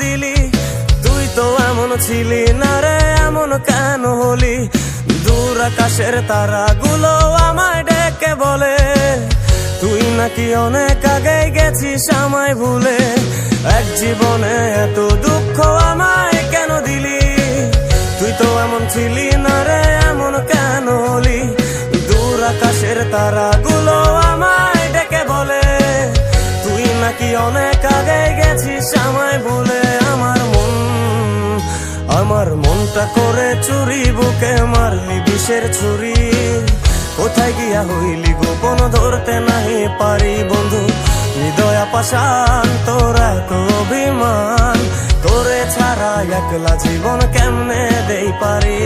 দিলি? তুই তো এমন ছিলি না রে, এমন কেন হলি? দূর আকাশের তারাগুলো আমায় ডেকে বলে তুই নাকি অনেক আগে গেছিস আমায় ভুলে। এক জীবনে এত দুঃখ আমায় কেন দিলি? তুই তো এমন ছিলি না রে, এমন কেন হলি? দূর আকাশের তারাগুলো আমায় ডেকে বলে তুই নাকি অনেক আগে গেছিস আমায় ভুলে। আমার মনটা করে চুরি, বুকে মারলি বিষের ছুরি। কোথায় গিয়া হইলি গোপন ধরতে নাহি পারি বন্ধু। হৃদয়া পাষাণ তোর এত অভিমান, তোরে ছাড়া একলা জীবন কেমনে দেই পারি।